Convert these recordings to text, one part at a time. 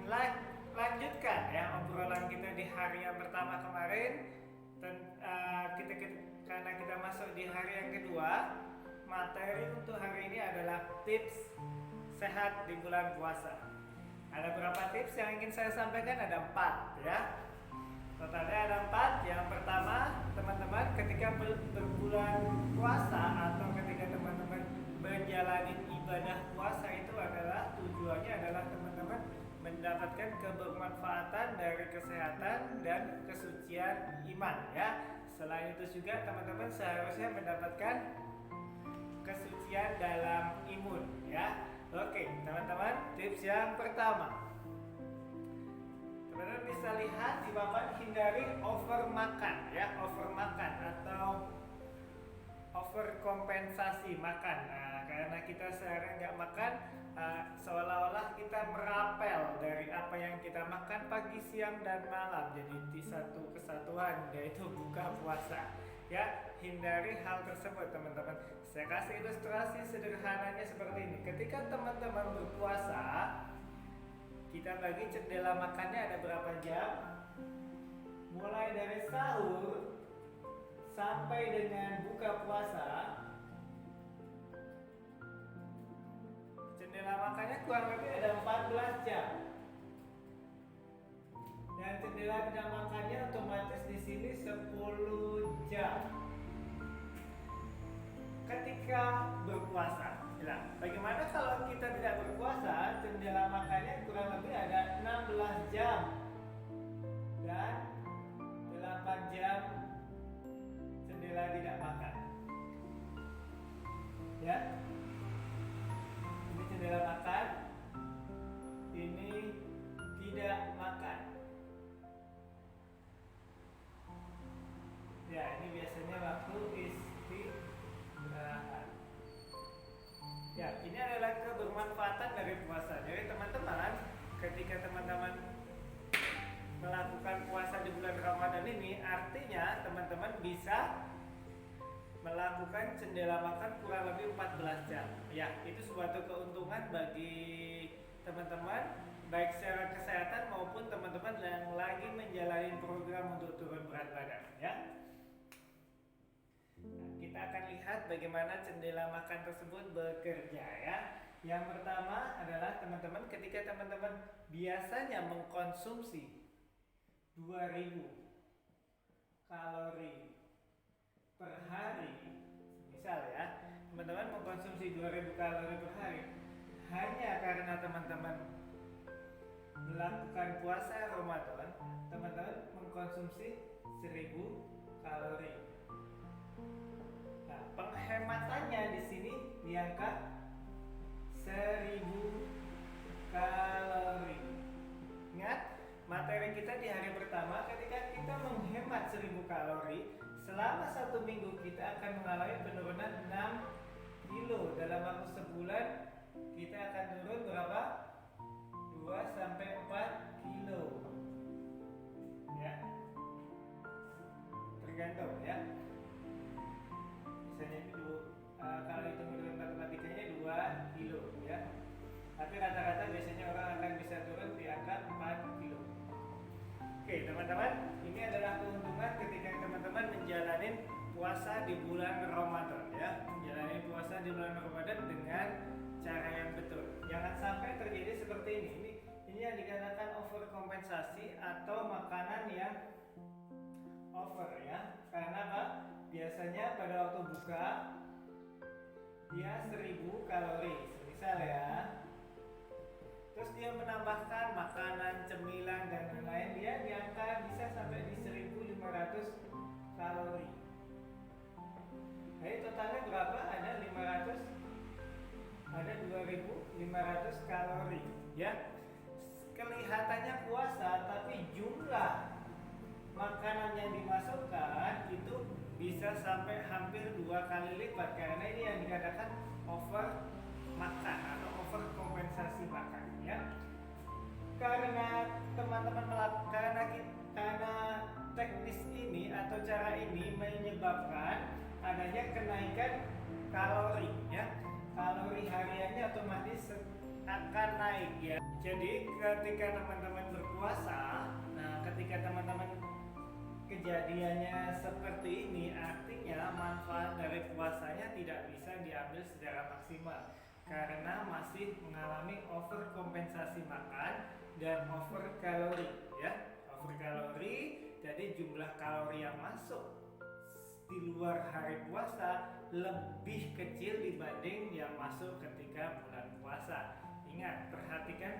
lanjutkan ya obrolan kita di hari yang pertama kemarin. Karena kita masuk di hari yang kedua, materi untuk hari ini adalah tips sehat di bulan puasa. Ada berapa tips yang ingin saya sampaikan? Ada 4 ya. Totalnya ada 4. Yang pertama, teman-teman ketika berbulan puasa atau ketika teman-teman menjalani ibadah puasa itu adalah tujuannya adalah teman-teman mendapatkan kebermanfaatan dari kesehatan dan kesucian iman ya. Selain itu juga teman-teman seharusnya mendapatkan kesucian dalam imun ya. Oke, teman-teman, tips yang pertama. Teman-teman bisa lihat di papan, hindari overmakan ya, overmakan atau overkompensasi makan. Nah, karena kita sehari nggak makan, seolah-olah kita merapel dari apa yang kita makan pagi, siang, dan malam. Jadi di satu kesatuan, yaitu buka puasa. Ya, hindari hal tersebut teman-teman. Saya kasih ilustrasi sederhananya seperti ini. Ketika teman-teman berpuasa, kita bagi jendela makannya ada berapa jam? Mulai dari sahur sampai dengan buka puasa, jendela makannya kurang lebih ada 14 jam. Dan jendela jam makannya otomatis di sini 10 jam. Ketika berpuasa, ya, bagaimana kalau kita tidak berpuasa? Jendela makannya kurang lebih ada 16 jam dan 8 jam jendela tidak makan. Ya, ini jendela makan, ini tidak makan. Ya, ini biasanya waktu istirahat. Ya, ini adalah kebermanfaatan dari puasa. Jadi teman-teman, ketika teman-teman melakukan puasa di bulan Ramadan ini, artinya teman-teman bisa melakukan jendela makan kurang lebih 14 jam. Ya, itu suatu keuntungan bagi teman-teman, baik secara kesehatan maupun teman-teman yang lagi menjalani program untuk turun berat badan. Ya. Nah, kita akan lihat bagaimana jendela makan tersebut bekerja ya. Yang pertama adalah teman-teman, ketika teman-teman biasanya mengkonsumsi 2000 kalori per hari, misal ya, teman-teman mengkonsumsi 2000 kalori per hari hanya karena teman-teman melakukan puasa Ramadan, teman-teman mengkonsumsi 1000 kalori. Nah, penghematannya di sini di angka 1000 kalori. Ingat, materi kita di hari pertama, ketika kita menghemat 1000 kalori, selama 1 minggu kita akan mengalami penurunan 6 kilo. Dalam waktu sebulan kita akan turun berapa? 2-4 kilo. Ya, tergantung ya. Misalnya itu kalau hitung dengan matematikanya 2 kilo ya. Tapi rata-rata biasanya orang akan bisa turun di angka 4 kilo. Oke teman-teman, ini adalah keuntungan ketika teman-teman menjalani puasa di bulan Ramadan ya. Menjalani puasa di bulan Ramadan dengan cara yang betul. Jangan sampai terjadi seperti ini. Ini yang dikatakan overkompensasi atau makanan yang over ya. Karena apa? Biasanya pada waktu buka dia 1000 kalori, misal ya. Terus dia menambahkan makanan, cemilan dan lain-lain, dia di angka bisa sampai di 1500 kalori. Jadi totalnya berapa? Ada 2500 kalori ya. Kelihatannya puasa tapi jumlah makanan yang dimasukkan itu bisa sampai hampir 2 kali lipat, karena ini yang dikatakan over makan atau over kompensasi makan ya. Karena teman-teman karena teknis ini atau cara ini menyebabkan adanya kenaikan kalori ya. Kalori hariannya otomatis akan naik ya. Jadi ketika teman-teman berpuasa, nah ketika teman-teman kejadiannya seperti ini, artinya manfaat dari puasanya tidak bisa diambil secara maksimal karena masih mengalami overkompensasi makan dan over kalori ya. Over kalori, jadi jumlah kalori yang masuk di luar hari puasa lebih kecil dibanding yang masuk ketika bulan puasa. Ingat, perhatikan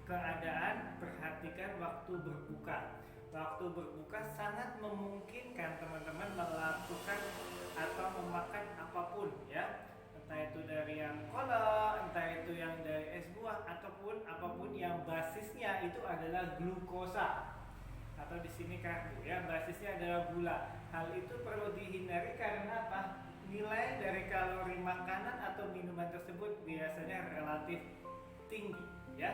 keadaan, perhatikan waktu berbuka. Waktu berbuka sangat memungkinkan teman-teman melakukan atau memakan apapun ya. Entah itu dari yang cola, entah itu yang dari es buah, ataupun apapun yang basisnya itu adalah glukosa atau di sini karbo ya, basisnya adalah gula. Hal itu perlu dihindari karena apa? Nilai dari kalori makanan atau minuman tersebut biasanya relatif tinggi ya.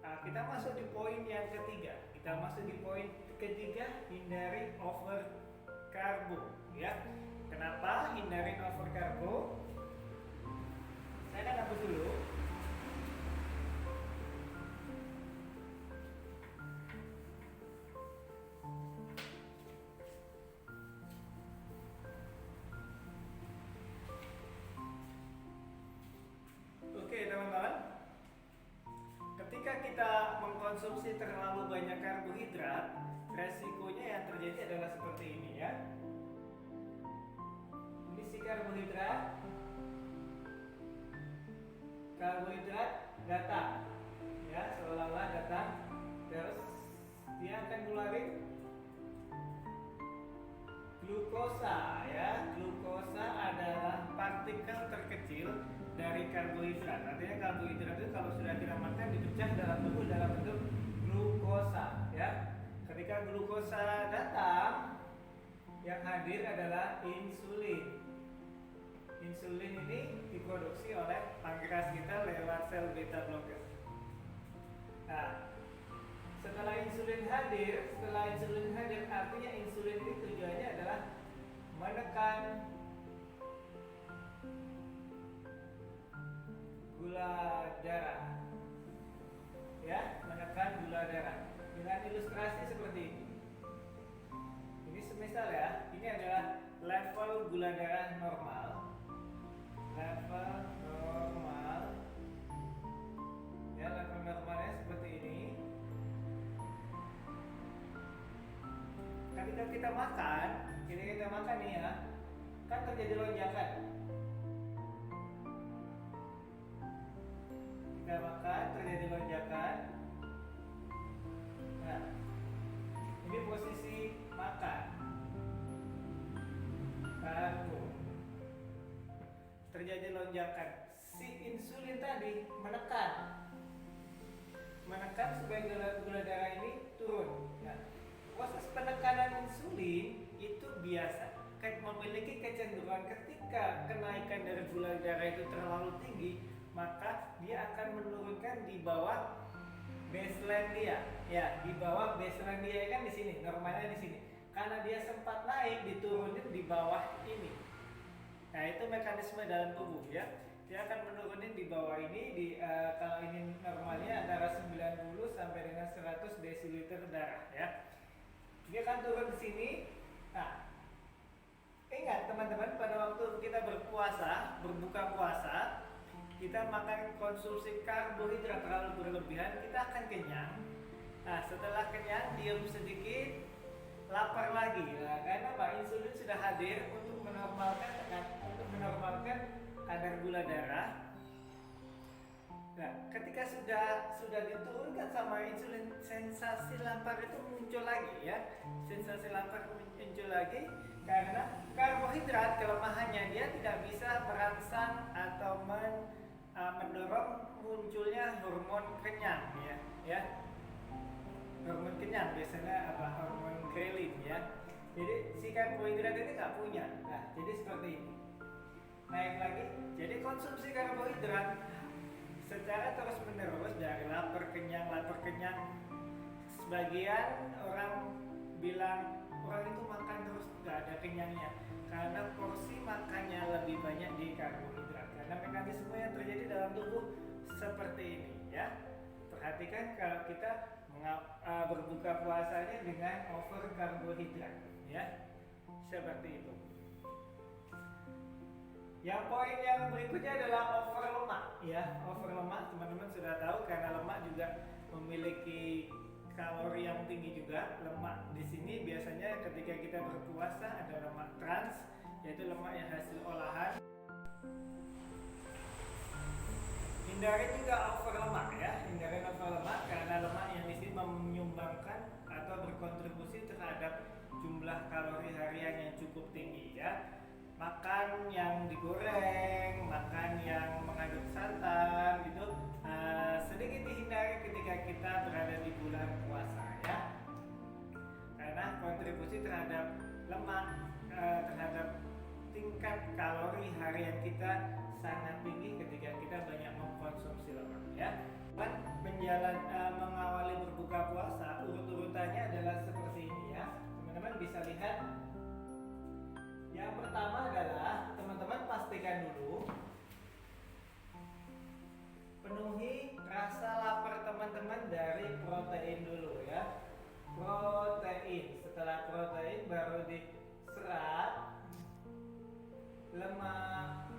Nah, kita masuk di poin yang ketiga. Hindari over karbo ya. Kenapa hindari over karbo? Saya akan hapus dulu. Oke teman-teman, ketika kita mengkonsumsi terlalu banyak karbohidrat, resikonya yang terjadi adalah seperti ini ya. Ini si karbohidrat datang ya, seolah-olah datang, terus dia akan ngeluarin glukosa ya. Glukosa adalah partikel terkecil dari karbohidrat. Artinya karbohidrat itu kalau sudah kita makan dipecah dalam tubuh dalam bentuk glukosa ya. Ketika glukosa datang, yang hadir adalah insulin. Insulin ini diproduksi oleh pankreas kita lewat sel beta blocker. Nah, setelah insulin hadir artinya insulin ini tujuannya adalah menekan gula darah ya, menekan gula darah dengan ilustrasi seperti ini. Ini semisal ya, ini adalah level gula darah normal, ya, level normalnya seperti ini. Ketika kita makan nih ya, kan terjadi lonjakan. Kita makan, terjadi lonjakan. Nah, ini posisi makan. Karbo. Terjadi lonjakan. Si insulin tadi menekan supaya gula darah ini turun. Nah, proses penekanan insulin itu biasa memiliki kecenderungan ketika kenaikan dari gula darah itu terlalu tinggi, maka dia akan menurunkan di bawah baseline dia. Ya, di bawah baseline dia kan di sini, normalnya di sini. Karena dia sempat naik, diturunin di bawah ini. Nah, itu mekanisme dalam tubuh ya. Dia akan menurunin di bawah ini kalau ini normalnya antara 90 sampai dengan 100 desiliter darah ya. Dia akan turun di sini. Nah, ingat teman-teman, pada waktu kita berbuka puasa, kita makan konsumsi karbohidrat terlalu berlebihan, kita akan kenyang. Nah, setelah kenyang, diam sedikit, lapar lagi. Nah, karena insulin sudah hadir untuk menormalkan kadar gula darah. Nah, ketika sudah diturunkan sama insulin, sensasi lapar itu muncul lagi ya. Sensasi lapar muncul lagi karena karbohidrat kelemahannya dia tidak bisa merangsang atau mendorong munculnya hormon kenyang ya. Hormon kenyang biasanya hormon ghrelin ya. Jadi si karbohidrat ini nggak punya. Nah, jadi seperti ini. Naik lagi. Jadi konsumsi karbohidrat secara terus menerus dari lapar kenyang. Sebagian orang bilang orang itu makan terus nggak ada kenyangnya karena porsi makannya lebih banyak di karbohidrat. Karena mekanisme yang terjadi dalam tubuh seperti ini ya. Perhatikan kalau kita berbuka puasanya dengan over karbohidrat ya, seperti itu. Yang poin yang berikutnya adalah over lemak ya. Over lemak teman-teman sudah tahu karena lemak juga memiliki kalori yang tinggi juga. Lemak di sini biasanya ketika kita berpuasa ada lemak trans, yaitu lemak yang hasil olahan. Hindari juga over lemak ya, hindari over lemak karena lemak yang di sini menyumbangkan atau berkontribusi terhadap jumlah kalori harian yang cukup tinggi ya. Makan yang digoreng, makan yang mengandung santan gitu sedikit dihindari ketika kita berada di bulan puasa ya. Karena kontribusi terhadap lemak terhadap tingkat kalori harian kita sangat tinggi ketika kita banyak mengkonsumsi lemak ya. Mengawali berbuka puasa urut-urutannya adalah seperti ini ya. Teman-teman bisa lihat. Yang pertama adalah teman-teman pastikan dulu penuhi rasa lapar teman-teman dari protein dulu ya. Protein, setelah protein baru di serat, lemak,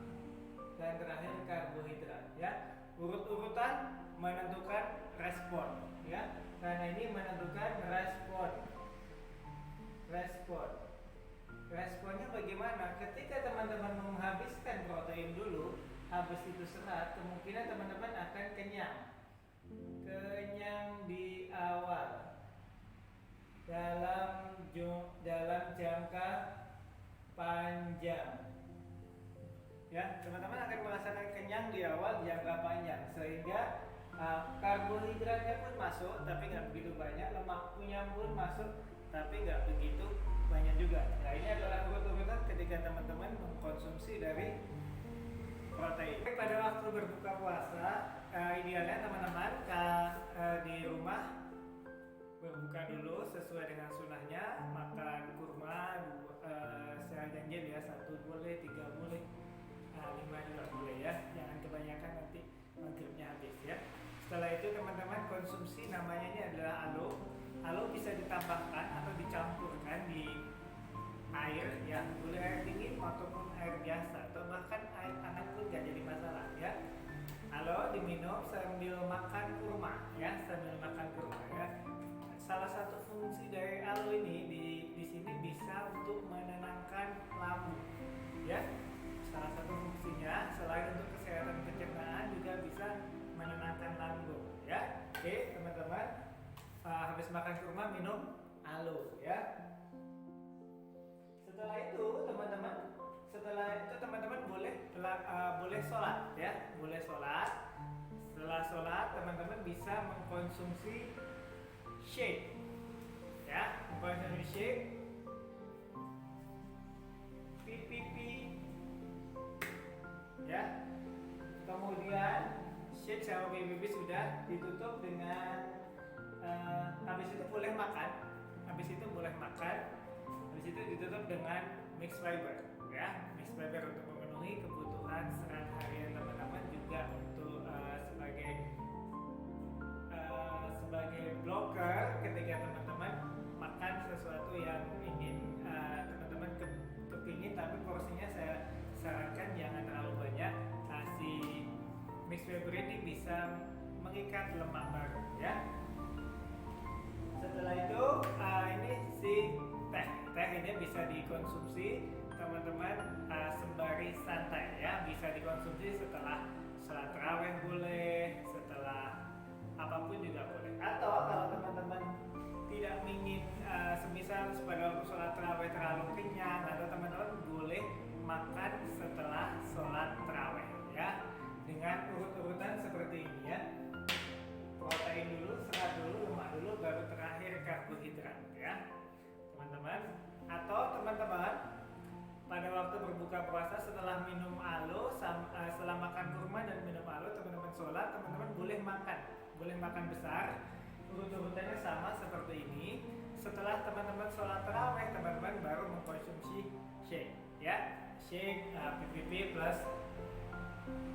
dan terakhir karbohidrat ya. Urut-urutan menentukan respon ya, karena ini menentukan respon. Responnya bagaimana? Ketika teman-teman menghabiskan protein dulu, habis itu serat, kemungkinan teman-teman akan kenyang di awal dalam jangka panjang ya. Teman-teman akan merasakan kenyang di awal jangka panjang, sehingga karbohidratnya pun masuk tapi nggak begitu banyak, lemaknya pun masuk tapi nggak begitu banyak juga. Nah, ini adalah urut-urutan ketika teman-teman mengkonsumsi dari protein. Pada waktu berbuka puasa, idealnya teman-teman di rumah berbuka dulu sesuai dengan sunnahnya, makan kurma saya ganjil ya, 1 boleh, 3 boleh, 5 juga boleh ya, jangan kebanyakan nanti maghribnya habis ya. Setelah itu teman-teman konsumsi, namanya ini adalah alo. Alo bisa ditambahkan atau dicampurkan di air ya, boleh air dingin ataupun air biasa atau bahkan air hangat pun gak jadi masalah ya. Alo diminum sambil makan kurma ya, Salah satu fungsi dari alo ini di sini bisa untuk menenangkan lambung ya. Salah satu fungsinya selain untuk kesehatan pencernaan juga bisa menenangkan lambung ya. Oke teman-teman, habis makan kurma minum alo ya. Setelah itu teman-teman boleh sholat ya, boleh sholat. Setelah sholat teman-teman bisa mengkonsumsi shake ya, mengkonsumsi shake PPP ya. Kemudian shake sama PPP sudah ditutup dengan habis itu ditutup dengan mixed fiber ya. Mixed fiber untuk memenuhi kebutuhan serat harian teman-teman, juga untuk sebagai blocker ketika teman-teman makan sesuatu yang ingin teman-teman kepingin tapi porsinya saya sarankan jangan terlalu banyak. Si mixed fiber ini bisa mengikat lemak baru ya. Setelah itu ini si teh ini bisa dikonsumsi teman-teman sembari santai ya, bisa dikonsumsi setelah sholat tarawih boleh, setelah apapun juga boleh. Atau kalau teman-teman tidak ingin semisal pada waktu sholat tarawih terlalu kenyang, atau teman-teman boleh makan setelah sholat tarawih ya, dengan urut-urutan seperti ini ya. Protein dulu, serat dulu, lemak dulu, baru terakhir karbohidrat ya teman-teman. Atau teman-teman pada waktu berbuka puasa setelah minum alo, setelah makan kurma dan minum alo, teman-teman sholat, teman-teman boleh makan besar. Urut-urutannya sama seperti ini. Setelah teman-teman sholat tarawih, teman-teman baru mengkonsumsi shake ya, shake PPP plus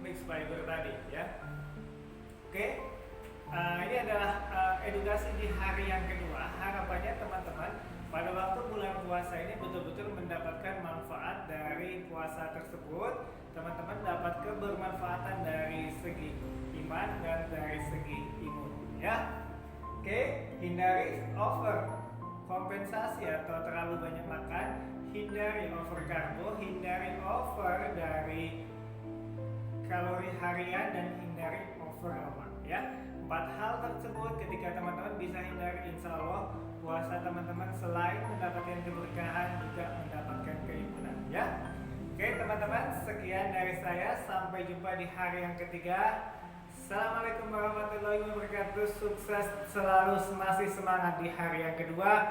mixed fiber tadi ya. Oke, ini adalah edukasi di hari yang kedua. Harapannya teman-teman pada waktu bulan puasa ini betul-betul mendapatkan manfaat dari puasa tersebut. Teman-teman dapat kebermanfaatan dari segi iman dan dari segi imun, ya. Oke, hindari over kompensasi atau terlalu banyak makan, hindari over karbo, hindari over dari kalori harian, dan hindari over lemak, ya. 4 hal tersebut ketika teman-teman bisa hindari, insya Allah puasa teman-teman selain mendapatkan keberkahan juga mendapatkan keimanan, ya. Oke teman-teman, sekian dari saya, sampai jumpa di hari yang ketiga. Assalamualaikum warahmatullahi wabarakatuh. Sukses selalu, masih semangat di hari yang kedua.